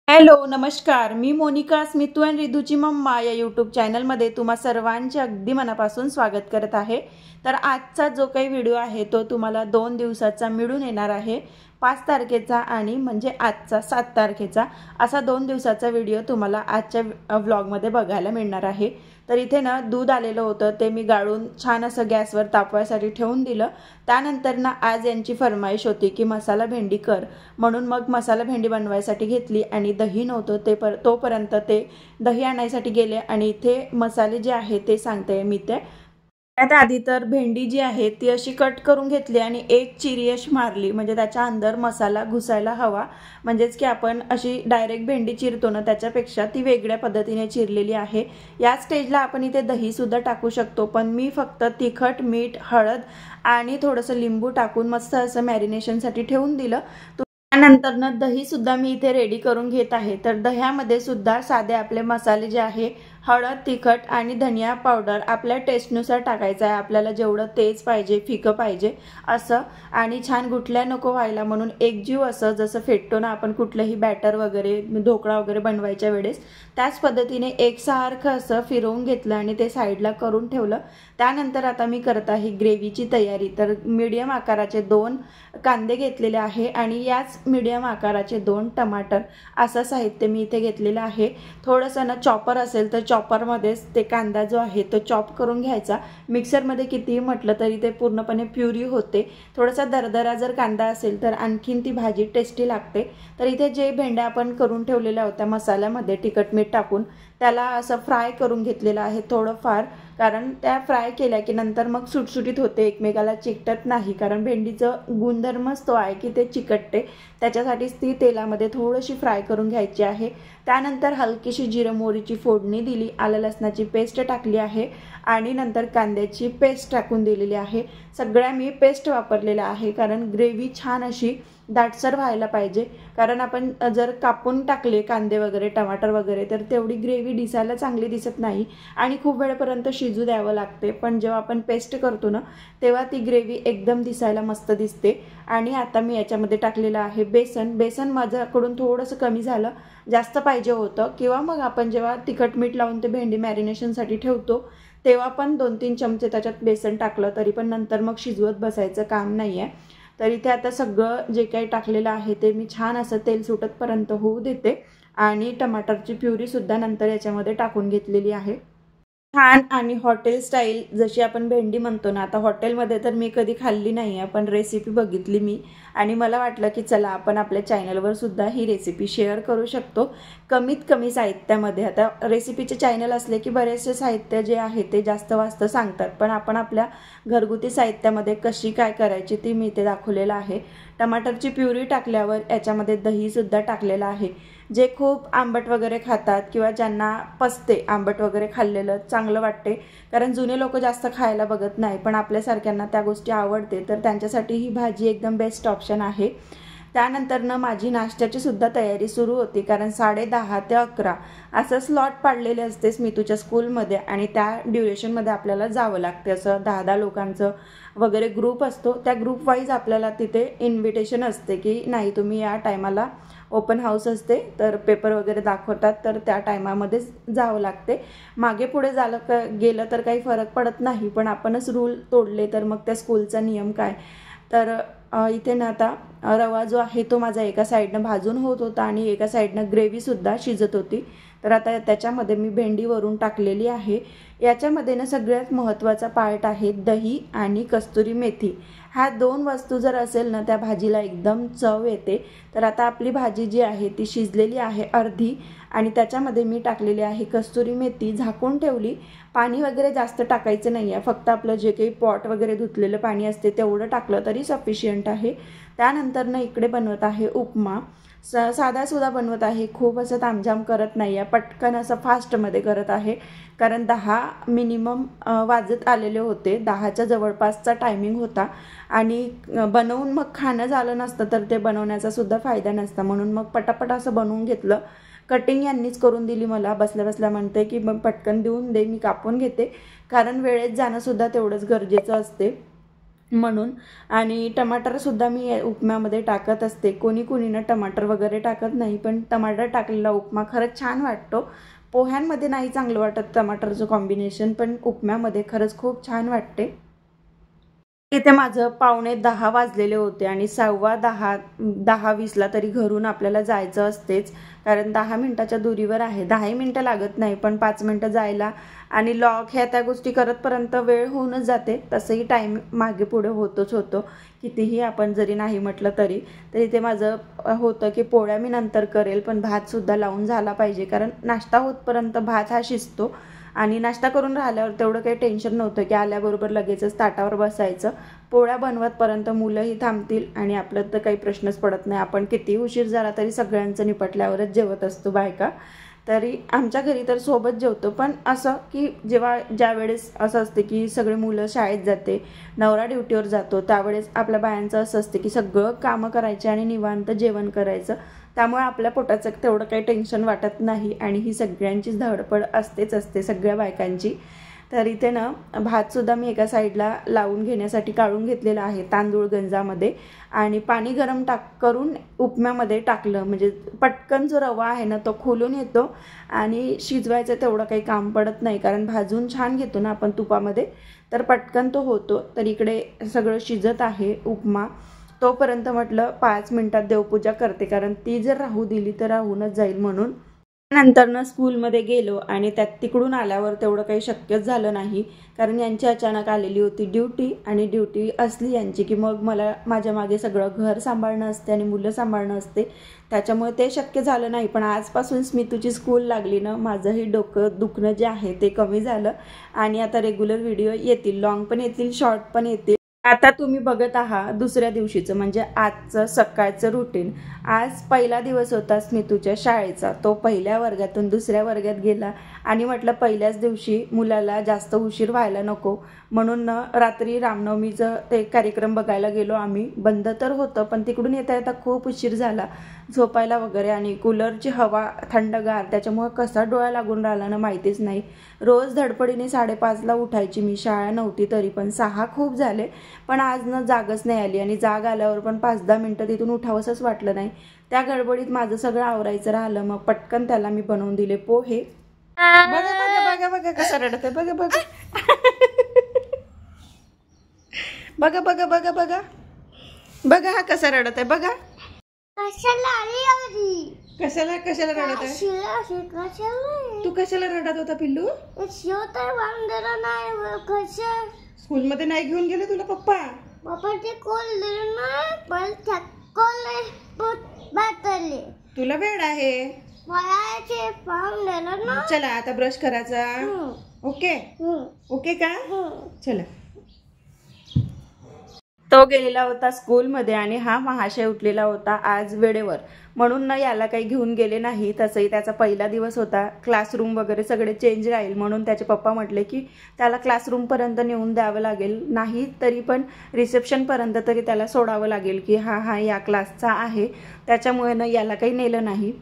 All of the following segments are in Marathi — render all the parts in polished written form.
हॅलो, नमस्कार. मी मोनिका स्मितू अँड रिधूची मम्मा या यूट्यूब चॅनलमध्ये तुम्हा सर्वांचे अगदी मनापासून स्वागत करत आहे. तर आजचा जो काही व्हिडिओ आहे तो तुम्हाला 2 दिवसाचा मिळून येणार आहे. 5 तारखेचा आणि म्हणजे आजचा 7 तारखेचा असा 2 दिवसाचा व्हिडिओ तुम्हाला आजच्या व्लॉगमध्ये बघायला मिळणार आहे. तर इथे ना दूध आलेलं होतं ते मी गाळून छान असं गॅसवर तापवायसाठी ठेवून दिलं. त्यानंतर ना आज यांची फरमाईश होती की मसाला भेंडी कर, म्हणून मग मसाला भेंडी बनवायसाठी घेतली आणि दही नव्हतं तोपर्यंत ते दही आणायसाठी गेले आणि इथे मसाले जे आहे ते सांगते मी ते. त्यात आधी तर भेंडी जी आहे ती अशी कट करून घेतली आणि एक चिरी अशी मारली, म्हणजे त्याच्या अंदर मसाला घुसायला हवा. म्हणजेच की आपण अशी डायरेक्ट भेंडी चिरतो ना त्याच्यापेक्षा ती वेगळ्या पद्धतीने चिरलेली आहे. या स्टेजला आपण इथे दही सुद्धा टाकू शकतो, पण मी फक्त तिखट, मीठ, हळद आणि थोडंसं लिंबू टाकून मस्त असं मॅरिनेशनसाठी ठेवून दिलं. त्यानंतर ना दही सुद्धा मी इथे रेडी करून घेत आहे. तर दह्यामध्ये सुद्धा साधे आपले मसाले जे आहे हळद, तिखट आणि धनिया पावडर आपल्या टेस्टनुसार टाकायचं आहे. आपल्याला जेवढं तेज पाहिजे, फिकं पाहिजे असं, आणि छान गुठल्या नको व्हायला म्हणून एकजीव असं जसं फेटतो ना आपण कुठलंही बॅटर वगैरे, ढोकळा वगैरे बनवायच्या वेळेस त्याच पद्धतीने एकसारखं असं फिरवून घेतलं आणि ते साईडला करून ठेवलं. त्यानंतर आता मी करत आहे ग्रेव्हीची तयारी. तर मीडियम आकाराचे 2 कांदे घेतलेले आहे आणि याच मीडियम आकाराचे 2 टमाटर असं साहित्य मी इथे घेतलेलं आहे. थोडंसं ना चॉपर असेल तर चॉपरमध्येच ते कांदा जो आहे तो चॉप करून घ्यायचा. मिक्सरमध्ये कितीही म्हटलं तरी ते पूर्णपणे प्युरी होते. थोडासा दरदरा जर कांदा असेल तर आणखीन ती भाजी टेस्टी लागते. तर इथे जे भेंड्या आपण करून ठेवलेल्या होत्या मसाल्यामध्ये तिखट मीठ टाकून त्याला असं फ्राय करून घेतलेलं आहे थोडंफार, कारण त्या फ्राय केल्या की नंतर मग सुटसुटीत होते, एकमेकाला चिकटत नाही. कारण भेंडीचं गुणधर्मच तो आहे की ते चिकटते, त्याच्यासाठीच ती तेलामध्ये थोडीशी फ्राय करून घ्यायची आहे. त्यानंतर हलकीशी जिरं मोहरीची फोडणी दिली, आलं लसणाची पेस्ट टाकली आहे आणि नंतर कांद्याची पेस्ट टाकून दिलेली आहे. सगळ्या मी पेस्ट वापरलेल्या आहे कारण ग्रेव्ही छान अशी दाटसर व्हायला पाहिजे. कारण आपण जर कापून टाकले कांदे वगैरे, टमाटर वगैरे, तर तेवढी ग्रेव्ही दिसायला चांगली दिसत नाही आणि खूप वेळेपर्यंत शिजू द्यावं लागते. पण जेव्हा आपण पेस्ट करतो ना तेव्हा ती ग्रेव्ही एकदम दिसायला मस्त दिसते. आणि आता मी याच्यामध्ये टाकलेलं आहे बेसन. बेसन माझ्याकडून थोडंसं कमी झालं, जास्त पाहिजे होतं. किंवा मग आपण जेव्हा तिखट मीठ लावून ते भेंडी मॅरिनेशनसाठी ठेवतो तेव्हा पण 2-3 चमचे त्याच्यात बेसन टाकलं तरी पण नंतर मग शिजवत बसायचं काम नाही आहे. तर इथे आता सगळं जे काही टाकलेलं आहे ते मी छान असं तेल सुटतपर्यंत होऊ देते आणि टमाटरची प्युरीसुद्धा नंतर याच्यामध्ये टाकून घेतलेली आहे. छान आणि हॉटेल स्टाईल जशी आपण भेंडी म्हणतो ना, आता हॉटेलमध्ये तर मी कधी खाल्ली नाही आहे, पण रेसिपी बघितली मी आणि मला वाटलं की चला आपण आपल्या चॅनलवर सुद्धा ही रेसिपी शेअर करू शकतो कमीत कमी साहित्यामध्ये. आता रेसिपीचे चॅनल असले की बरेचसे साहित्य जे आहे ते जास्त वास्त सांगतात, पण आपण आपल्या घरगुती साहित्यामध्ये कशी काय करायची ती मी इथे दाखवलेलं आहे. टमाटरची प्युरी टाकल्यावर याच्यामध्ये दहीसुद्धा टाकलेलं आहे. जे खूप आंबट वगैरे खातात किंवा ज्यांना पचते आंबट वगैरे खाल्लेलं चांगलं वाटते, कारण जुने लोक जास्त खायला बघत नाही, पण आपल्यासारख्यांना त्या गोष्टी आवडते, तर त्यांच्यासाठी ही भाजी एकदम बेस्ट ऑप्शन आहे. त्यानंतर माझी नाश्त्याची सुद्धा तयारी सुरू होती, कारण 10:30 ते 11 असं स्लॉट पाडलेले असते स्मितूच्या स्कूलमध्ये आणि त्या ड्युरेशनमध्ये आपल्याला जावं लागते. असं 10-10 लोकांचं वगैरे ग्रुप असतो, त्या ग्रुप वाईज आपल्याला तिथे इन्व्हिटेशन असते की नाही तुम्ही या टायमाला ओपन हाऊस असते, तर पेपर वगैरे दाखवतात, तर त्या टायमामध्येच जावं लागते. मागे पुढे गेलं तर काही फरक पडत नाही, पण आपणच रूल तोडले तर मग त्या स्कूलचा नियम काय. तर इथे ना आता रवा जो आहे तो माझा एका साईडनं भाजून होत होता आणि एका साईडनं ग्रेव्हीसुद्धा शिजत होती. तर आता त्याच्यामध्ये मी भेंडी वरून टाकलेली आहे. याच्यामध्ये ना सगळ्यात महत्त्वाचा पार्ट आहे दही आणि कस्तुरी मेथी. ह्या 2 वस्तू जर असेल ना त्या भाजीला एकदम चव येते. तर आता आपली भाजी जी आहे ती शिजलेली आहे अर्धी आणि त्याच्यामध्ये मी टाकलेली आहे कस्तुरी मेथी, झाकून ठेवली. पाणी वगैरे जास्त टाकायचं नाही आहे, फक्त आपलं जे काही पॉट वगैरे धुतलेलं पाणी असते तेवढं टाकलं तरी सफिशियंट आहे. त्यानंतर ना इकडे बनवत आहे उपमा. साधासुद्धा बनवत आहे, खूप असं तामझाम करत नाही आहे, पटकन असं फास्टमध्ये करत आहे. कारण 10 मिनिमम वाजत आलेले होते, 10च्या जवळपासचा टायमिंग होता आणि बनवून मग खाणं झालं नसतं तर ते बनवण्याचा सुद्धा फायदा नसता. म्हणून मग पटापट असं बनवून घेतलं. कटिंग यांनीच करून दिली मला, बसल्या बसल्या म्हणते की मग पटकन देऊन दे, मी कापून घेते, कारण वेळेत जाणंसुद्धा तेवढंच गरजेचं असते म्हणून. आणि टमाटरसुद्धा मी उपम्यामध्ये टाकत असते. कोणी ना टमाटर वगैरे टाकत नाही, पण टमाटर टाकलेला उपमा खरंच छान वाटतो. पोह्यांमध्ये नाही चांगलं वाटत टमाटरचं कॉम्बिनेशन, पण उपम्यामध्ये खरंच खूप छान वाटते. इथे माझं 9:45 वाजलेले होते आणि 10:15 10:20ला तरी घरून आपल्याला जायचं असतेच, कारण 10 मिनटाच्या दुरीवर आहे. 10 मिनटं लागत नाही, पण 5 मिनटं जायला आणि लॉक ह्या त्या गोष्टी करतपर्यंत वेळ होऊनच जाते. तसंही टाईम मागे पुढे होतोच होतो, कितीही आपण जरी नाही म्हटलं तरी. तर इथे माझं होतं की पोळ्या मी नंतर करेल, पण भातसुद्धा लावून झाला पाहिजे, कारण नाश्ता होतपर्यंत भात हा शिजतो. आणि नाश्ता करून राहिल्यावर तेवढं काही टेन्शन नव्हतं की आल्याबरोबर लगेचच ताटावर बसायचं. पोळ्या बनवतपर्यंत मुलंही थांबतील आणि आपलं तर काही प्रश्नच पडत नाही. आपण किती उशीर झाला तरी सगळ्यांचं निपटल्यावरच जेवत असतो बायका. तरी आमच्या घरी तर सोबत जेवतो, पण असं की ज्या वेळेस असं असते की सगळे मुलं शाळेत जाते, नवरा ड्युटीवर जातो, त्यावेळेस आपल्या बायांचं असं असते की सगळं कामं करायचे आणि निवांत जेवण करायचं. त्यामुळे आपल्या पोटाचं तेवढं काही टेन्शन वाटत नाही आणि ही सगळ्यांचीच धडपड असते सगळ्या बायकांची. तर इथे ना भातसुद्धा मी एका साईडला लावून घेण्यासाठी काढून घेतलेला आहे तांदूळ गंजामध्ये आणि पाणी गरम करून उपम्यामध्ये टाकलं, म्हणजे पटकन जो रवा आहे ना तो खोलून येतो आणि शिजवायचं तेवढं काही काम पडत नाही, कारण भाजून छान घेतो ना आपण तुपामध्ये, तर पटकन तो होतो. तर इकडे सगळं शिजत आहे उपमा. तोपर्यंत म्हटलं 5 मिनटात देवपूजा करते, कारण ती जर राहू दिली तर राहूनच जाईल म्हणून. नंतर स्कूलमध्ये गेलो आणि त्यात तिकडून आल्यावर तेवढं काही शक्यच झालं नाही, कारण यांची अचानक आलेली होती ड्युटी आणि ड्युटी असली यांची की मग मला माझ्या मागे सगळं घर सांभाळणं असते आणि मुलं सांभाळणं असते, त्याच्यामुळे ते शक्य झालं नाही. पण आजपासून स्मितूची स्कूल लागली ना, माझंही डोकं दुखणं जे आहे ते कमी झालं आणि आता रेग्युलर व्हिडिओ येतील, लॉंग पण येतील, शॉर्ट पण येतील. आता तुम्ही बघत आहात दुसऱ्या दिवशीचं म्हणजे आजचं सकाळचं रुटीन. आज पहिला दिवस होता स्मितूच्या शाळेचा. तो पहिल्या वर्गातून दुसऱ्या वर्गात गेला आणि म्हटलं पहिल्याच दिवशी मुलाला जास्त उशीर व्हायला नको म्हणून रात्री रामनवमीचं ते कार्यक्रम बघायला गेलो आम्ही. बंद तर होतं, पण तिकडून येता येता खूप उशीर झाला झोपायला वगैरे आणि कूलरची हवा थंडगार, त्याच्यामुळे कसा डोळा लागून राहिला ना माहितीच नाही. रोज धडपडीने 5:30ला उठायची मी, शाळा नव्हती तरी, पण 6 खूप झाले, पण आज जागच नाही आली आणि जाग आल्यावर पण 5-10 मिनटं तिथून उठावंसंच वाटलं नाही. त्या गडबडीत माझं सगळं आवरायचं राहिलं. मग पटकन त्याला मी बनवून दिले पोहे. बघा बघा बघा बघा कसं रडत आहे, बघा बघा बघा बघा बघा बघा बघा हा कसा रडत आहे, बघा कशाला कशाला रडत आहे. तू कशाला रडत होता पिल्लू? स्कूलमध्ये नाही घेऊन गेले तुला पप्पा? तुला वेळ आहे, चला आता ब्रश करायचा. ओके ओके का? चला. तो गेलेला होता स्कूलमध्ये आणि हा महाशय उठलेला होता आज वेळेवर, म्हणून ना याला काही घेऊन गेले नाही. तसंही त्याचा पहिला दिवस होता, क्लासरूम वगैरे सगळे चेंज राहील म्हणून त्याचे पप्पा म्हटले की त्याला क्लासरूमपर्यंत नेऊन द्यावं लागेल, नाही तरी पण रिसेप्शनपर्यंत तरी त्याला सोडावं लागेल की हा या क्लासचा आहे, त्याच्यामुळे ना याला काही नेलं नाही.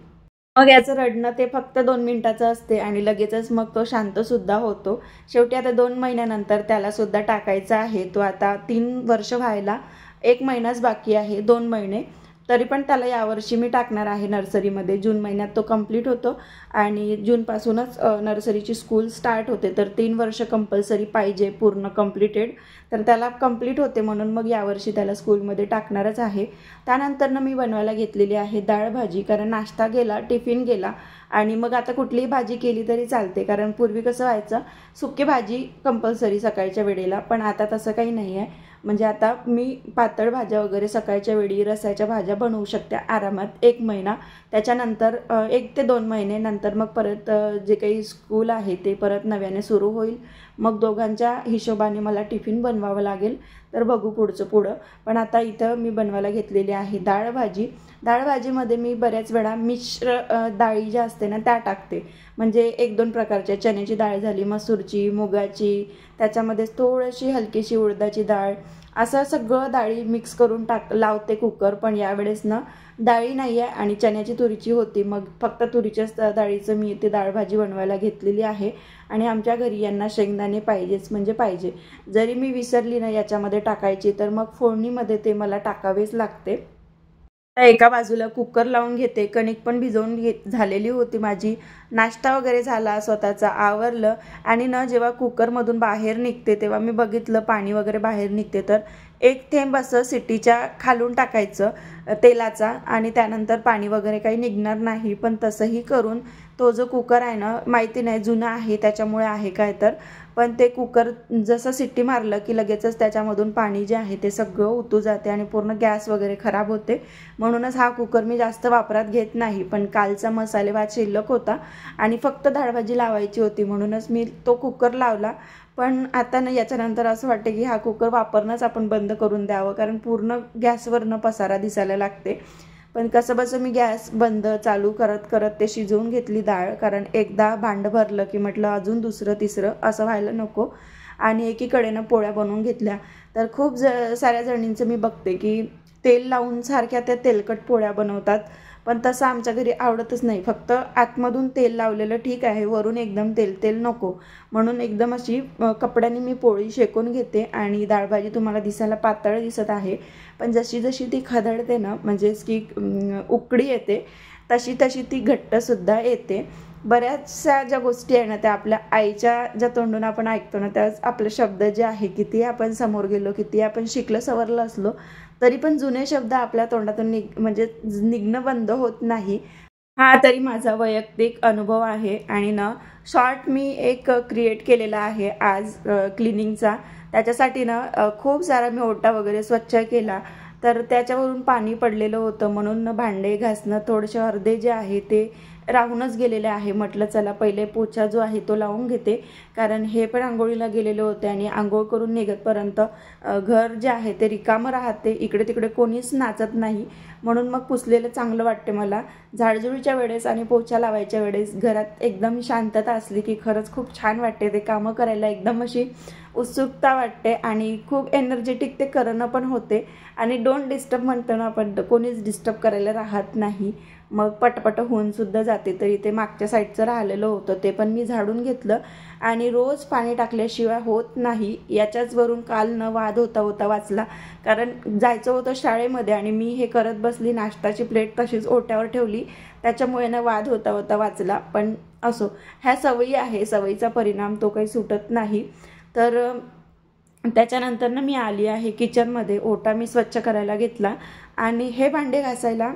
मग याचं रडणं ते फक्त 2 मिनिटाचं असते आणि लगेचच मग तो शांतसुद्धा होतो. शेवटी आता 2 महिन्यानंतर त्यालासुद्धा टाकायचं आहे. तो आता 3 वर्ष व्हायला 1 महिनाच बाकी आहे, 2 महिने. तरी पण त्याला यावर्षी मी टाकणार आहे नर्सरीमध्ये. जून महिन्यात तो कंप्लीट होतो आणि जूनपासूनच नर्सरीची स्कूल स्टार्ट होते. तर 3 वर्ष कंपल्सरी पाहिजे पूर्ण कंप्लीटेड. तर त्याला कंप्लीट होते म्हणून मग यावर्षी त्याला स्कूलमध्ये टाकणारच आहे. त्यानंतरनं मी बनवायला घेतलेली आहे डाळ भाजी, कारण नाश्ता गेला, टिफिन गेला आणि मग आता कुठलीही भाजी केली तरी चालते. कारण पूर्वी कसं व्हायचं, सुकी भाजी कंपल्सरी सकाळच्या वेळेला, पण आता तसं काही नाही आहे. म्हणजे आता मी पातळ भाज्या वगैरे सकाळच्या वेळी रसाच्या भाज्या बनवू शकते आरामात 1 महिना. त्याच्यानंतर 1 ते 2 महिने नंतर मग परत जे काही स्कूल आहे ते परत नव्याने सुरू होईल. मग दोघांच्या हिशोबाने मला टिफिन बनवावं लागेल. तर बघू पुढं. पण आता इथं मी बनवायला घेतलेली आहे डाळ भाजी. डाळ भाजीमध्ये मी बऱ्याच वेळा मिश्र डाळी ज्या असते ना त्या टाकते. म्हणजे 1-2 प्रकारच्या, चण्याची डाळ झाली, मसूरची, मुगाची, त्याच्यामध्येच थोडीशी हलकीशी उडदाची डाळ, असं सगळं डाळी मिक्स करून लावते कुकर. पण यावेळेस ना डाळी नाही आहे आणि चण्याची तुरीची होती, मग फक्त तुरीच्याच डाळीचं मी इथे डाळ भाजी बनवायला घेतलेली आहे. आणि आमच्या घरी यांना शेंगदाणे पाहिजेच म्हणजे पाहिजे. जरी मी विसरली ना याच्यामध्ये टाकायची तर मग फोडणीमध्ये ते मला टाकावेच लागते. एका बाजूला कुकर लावून घेते. कणिक पण भिजवून झालेली होती माझी. नाश्ता वगैरे झाला, स्वतःचा आवरलं आणि जेव्हा कुकरमधून बाहेर निघते तेव्हा मी बघितलं पाणी वगैरे बाहेर निघते. तर 1 थेंब असं सिटीच्या खालून टाकायचं तेलाचा आणि त्यानंतर पाणी वगैरे काही निघणार नाही. पण तसंही करून तो जो कुकर आहे ना, माहिती नाही जुना आहे त्याच्यामुळे आहे काय, तर पण ते कुकर जसं सिट्टी मारलं की लगेचच त्याच्यामधून पाणी जे आहे ते सगळं उतू जाते आणि पूर्ण गॅस वगैरे खराब होते. म्हणूनच हा कुकर मी जास्त वापरात घेत नाही. पण कालचा मसाले भात शिल्लक होता आणि फक्त डाळ भाजी लावायची होती म्हणूनच मी तो कुकर लावला. पण आता ना याच्यानंतर असं वाटतं की हा कुकर वापरणंच आपण बंद करून द्यावं, कारण पूर्ण गॅसवरनं पसारा दिसायला लागते. पण कसंबसं मी गॅस बंद चालू करत ते शिजवून घेतली डाळ, कारण एकदा भांडं भरलं की म्हटलं अजून दुसरं तिसरं असं व्हायला नको. आणि एकीकडेनं पोळ्या बनवून घेतल्या. तर खूप साऱ्या जणींचं मी बघते की तेल लावून सारख्या त्या तेलकट पोळ्या बनवतात, पण तसं आमच्या घरी आवडतच नाही. फक्त आतमधून तेल लावलेलं ठीक आहे, वरून एकदम तेल नको. म्हणून एकदम अशी कपड्याने मी पोळी शेकून घेते आणि डाळ भाजी तुम्हाला दिसायला पातळ दिसत आहे, पण जशी जशी ती खदडते ना, म्हणजेच की उकळी येते तशी ती घट्टसुद्धा येते. बऱ्याचशा ज्या गोष्टी आहे ना त्या आपल्या आईच्या ज्या तोंडून आपण ऐकतो ना, त्याच आपले शब्द जे आहे, किती आपण समोर गेलो, किती आपण शिकलं सवरलं असलो तरी पण जुने शब्द आपल्या तोंडातून म्हणजे निघणं बंद होत नाही. हा तरी माझा वैयक्तिक अनुभव आहे. आणि शॉर्ट मी एक क्रिएट केलेला आहे आज क्लिनिंगचा. त्याच्यासाठी खूप सारा मी ओटा वगैरे स्वच्छ केला. तर त्याच्यावरून पाणी पडलेलं होतं म्हणून भांडे घासणं थोडेसे अर्धे जे आहे ते राहूनच गेलेले आहे. म्हटलं चला पहिले पोछा जो आहे तो लावून घेते, कारण हे पण आंघोळीला गेलेले होते आणि आंघोळ करून निघतपर्यंत घर जे आहे ते रिकामं राहते, इकडे तिकडे कोणीच नाचत नाही. म्हणून मग पुसलेलं चांगलं वाटते मला. झाडझुडीच्या वेळेस आणि पोछा लावायच्या वेळेस घरात एकदम शांतता असली की खरंच खूप छान वाटते. ते कामं करायला एकदम अशी उत्सुकता वाटते आणि खूप एनर्जेटिक ते करणं पण होते. आणि डोंट डिस्टर्ब म्हणतो ना आपण, कोणीच डिस्टर्ब करायला राहत नाही, मग पटपट होऊन सुद्धा जाते. तरी ते मागच्या साईडचं राहिलेलं होतं ते पण मी झाडून घेतलं. आणि रोज पाणी टाकल्याशिवाय होत नाही, याच्याच वरून काल वाद होता वाचला. कारण जायचं होतं शाळेमध्ये आणि मी हे करत बसली, नाश्ताची प्लेट तशीच ओट्यावर ठेवली, त्याच्यामुळे वाद होता वाचला. पण असो, ह्या सवयी आहे, सवयीचा परिणाम तो काही सुटत नाही. तर त्याच्यानंतर मी आली आहे किचनमध्ये. ओटा मी स्वच्छ करायला घेतला आणि हे भांडे घासायला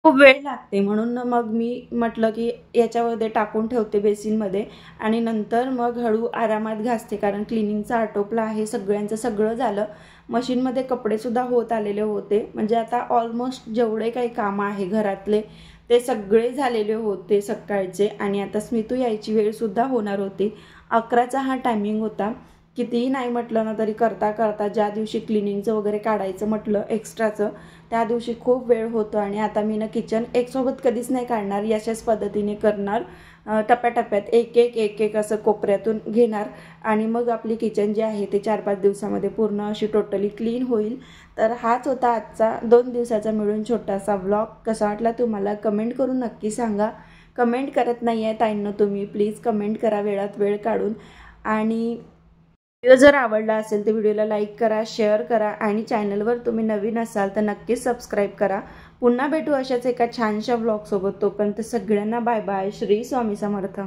खूप वेळ लागते, म्हणून मग मी म्हटलं की याच्यामध्ये टाकून ठेवते बेसिनमध्ये आणि नंतर मग हळू आरामात घासते. कारण क्लिनिंगचा आटोपला आहे, सगळ्यांचं सगळं झालं. मशीनमध्ये कपडेसुद्धा होत आलेले होते. म्हणजे आता ऑलमोस्ट जेवढे काही कामं आहे घरातले ते सगळे झालेले होते सकाळचे. आणि आता स्मितू यायची वेळसुद्धा होणार होती. 11चा हा टायमिंग होता. कितीही नाही म्हटलं ना तरी करता करता ज्या दिवशी क्लिनिंगचं वगैरे काढायचं म्हटलं एक्स्ट्राचं, त्या दिवशी खूप वेळ होतो. आणि आता मी किचन एकसोबत कधीच नाही काढणार, याच्याच पद्धतीने करणार. टप्प्याटप्प्यात एक एक असं कोपऱ्यातून घेणार आणि मग आपली किचन जी आहे ते 4-5 दिवसामध्ये पूर्ण अशी टोटली क्लीन होईल. तर हाच होता आजचा 2 दिवसाचा मिळून छोटासा व्लॉग. कसा वाटला तुम्हाला कमेंट करून नक्की सांगा. कमेंट करत नाही आहे ताईंनो तुम्ही, प्लीज कमेंट करा वेळात वेळ काढून. आणि व्हिडिओ जर आवडला असेल तर व्हिडिओला लाईक करा, शेअर करा आणि चॅनलवर तुम्ही नवीन असाल तर नक्कीच सबस्क्राईब करा। पुन्हा भेटू अशाच एका छानशा व्लॉग सोबत। तोपर्यंत सगळ्यांना बाय बाय। श्री स्वामी समर्थ।